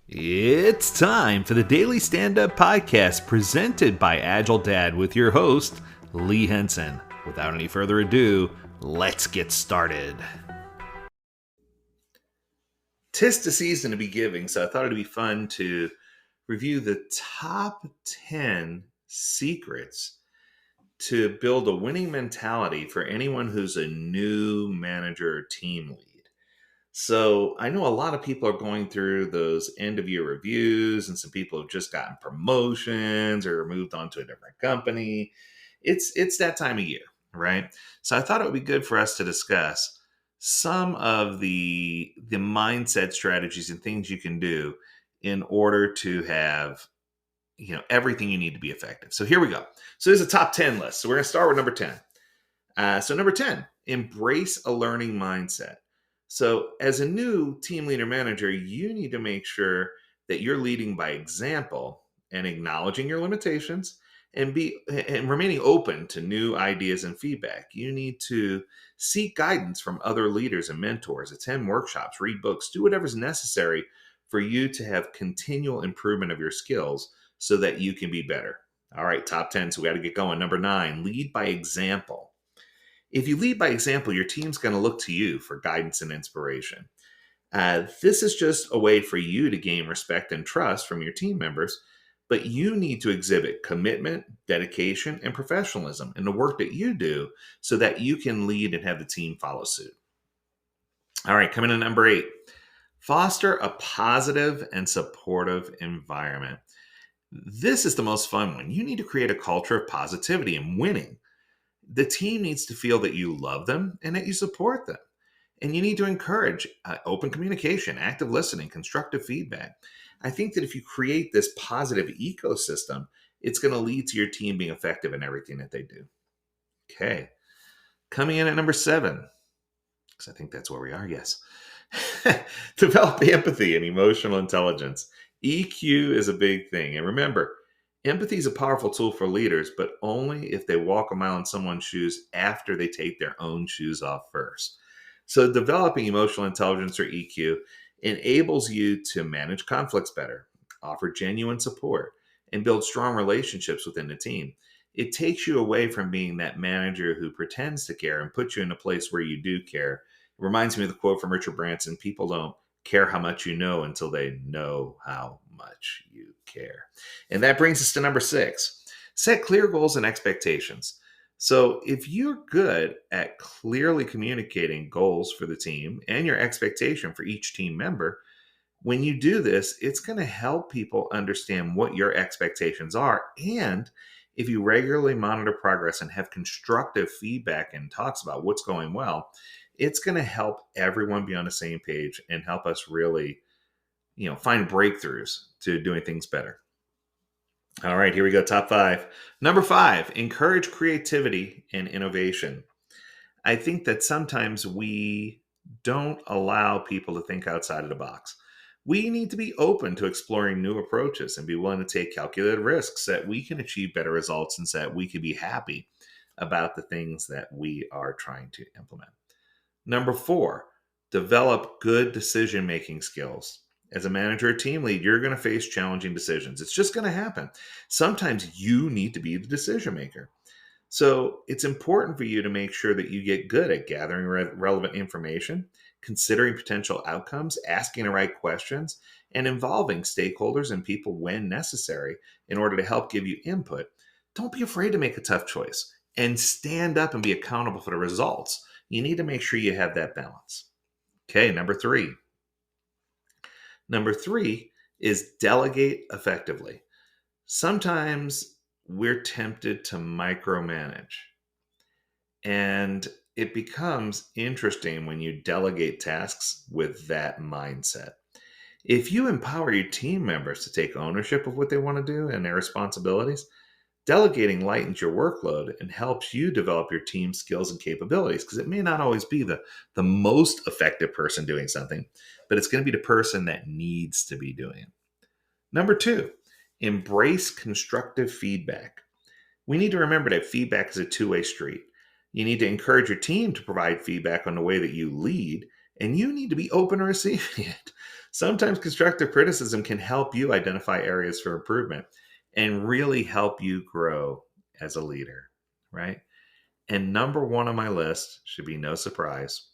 It's time for the Daily Stand Up Podcast presented by AgileDad with your host, Lee Henson. Without any further ado, let's get started. 'Tis the season to be giving, so I thought it'd be fun to review the top 10 secrets to build a winning mentality for anyone who's a new manager or team lead. So I know a lot of people are going through those end of year reviews, and some people have just gotten promotions or moved on to a different company. It's that time of year, right? So I thought it would be good for us to discuss some of the mindset strategies and things you can do in order to have everything you need to be effective. So here we go. So there's a top 10 list. So we're going to start with number 10. So, number 10, embrace a learning mindset. So, as a new team leader manager, you need to make sure that you're leading by example and acknowledging your limitations and remaining open to new ideas and feedback. You need to seek guidance from other leaders and mentors, attend workshops, read books, do whatever's necessary for you to have continual improvement of your skills so that you can be better. All right, top 10. So we got to get going. Number 9, lead by example. If you lead by example, your team's going to look to you for guidance and inspiration. This is just a way for you to gain respect and trust from your team members, but you need to exhibit commitment, dedication, and professionalism in the work that you do so that you can lead and have the team follow suit. All right, coming to number 8, foster a positive and supportive environment. This is the most fun one. You need to create a culture of positivity and winning. The team needs to feel that you love them and that you support them. And you need to encourage open communication, active listening, constructive feedback. I think that if you create this positive ecosystem, it's going to lead to your team being effective in everything that they do. Okay. Coming in at number 7, because I think that's where we are, yes. Develop empathy and emotional intelligence. EQ is a big thing. And remember, empathy is a powerful tool for leaders, but only if they walk a mile in someone's shoes after they take their own shoes off first. So, developing emotional intelligence or EQ enables you to manage conflicts better, offer genuine support, and build strong relationships within the team. It takes you away from being that manager who pretends to care and puts you in a place where you do care. It reminds me of the quote from Richard Branson: people don't care how much you know until they know how much you care. And that brings us to number 6. Set clear goals and expectations. So if you're good at clearly communicating goals for the team and your expectation for each team member, when you do this, it's going to help people understand what your expectations are. And if you regularly monitor progress and have constructive feedback and talks about what's going well, it's going to help everyone be on the same page and help us really, find breakthroughs to doing things better. All right, here we go. Top 5. Number 5, encourage creativity and innovation. I think that sometimes we don't allow people to think outside of the box. We need to be open to exploring new approaches and be willing to take calculated risks so that we can achieve better results and so that we can be happy about the things that we are trying to implement. Number 4, develop good decision making skills. As a manager or team lead, you're going to face challenging decisions. It's just going to happen. Sometimes you need to be the decision maker. So it's important for you to make sure that you get good at gathering relevant information, considering potential outcomes, asking the right questions, and involving stakeholders and people when necessary in order to help give you input. Don't be afraid to make a tough choice and stand up and be accountable for the results. You need to make sure you have that balance. Okay, number 3. Number 3 is delegate effectively. Sometimes we're tempted to micromanage, and it becomes interesting when you delegate tasks with that mindset. If you empower your team members to take ownership of what they want to do and their responsibilities, delegating lightens your workload and helps you develop your team's skills and capabilities, because it may not always be the most effective person doing something, but it's going to be the person that needs to be doing it. Number 2, embrace constructive feedback. We need to remember that feedback is a two-way street. You need to encourage your team to provide feedback on the way that you lead, and you need to be open to receiving it. Sometimes constructive criticism can help you identify areas for improvement and really help you grow as a leader, right? And number one on my list should be no surprise.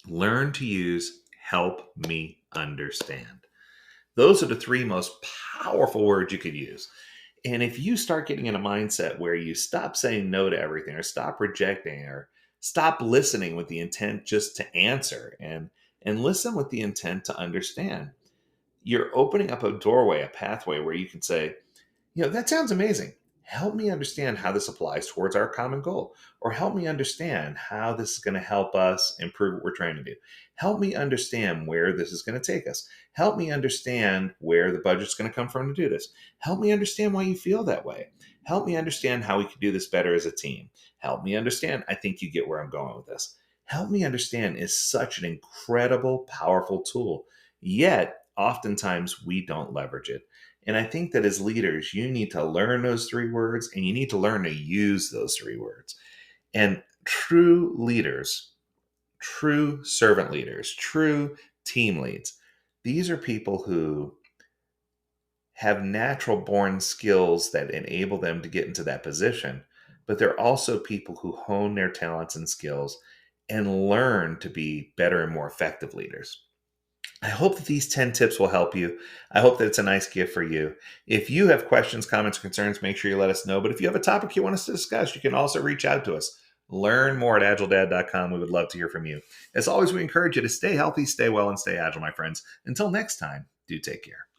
Learn to use help me understand. Those are the three most powerful words you could use. And if you start getting in a mindset where you stop saying no to everything or stop rejecting or stop listening with the intent just to answer and listen with the intent to understand, you're opening up a doorway, a pathway where you can say, that sounds amazing. Help me understand how this applies towards our common goal, or help me understand how this is going to help us improve what we're trying to do. Help me understand where this is going to take us. Help me understand where the budget's going to come from to do this. Help me understand why you feel that way. Help me understand how we can do this better as a team. Help me understand. I think you get where I'm going with this. Help me understand is such an incredible, powerful tool. Yet, oftentimes, we don't leverage it. And I think that as leaders, you need to learn those three words and you need to learn to use those three words. And true leaders, true servant leaders, true team leads, these are people who have natural born skills that enable them to get into that position, but they're also people who hone their talents and skills and learn to be better and more effective leaders. I hope that these 10 tips will help you. I hope that it's a nice gift for you. If you have questions, comments, concerns, make sure you let us know. But if you have a topic you want us to discuss, you can also reach out to us. Learn more at agiledad.com. We would love to hear from you. As always, we encourage you to stay healthy, stay well, and stay agile, my friends. Until next time, do take care.